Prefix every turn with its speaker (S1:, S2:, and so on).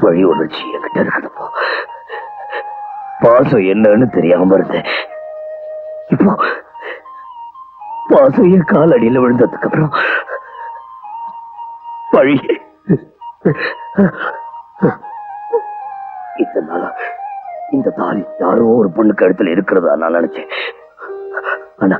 S1: வழி உணர்ச்சி என்கிட்ட இருக்குதுப்போ. பாசம் என்னன்னு தெரியாம இருந்தேன். இப்போ பாசம் என் கால் அடியில விழுந்ததுக்கு அப்புறம் வழி. இதனால இந்த தாலி யாரோ ஒரு பொண்ணு கழுத்துல இருக்கிறதா நான் நினைச்சேன். ஆனா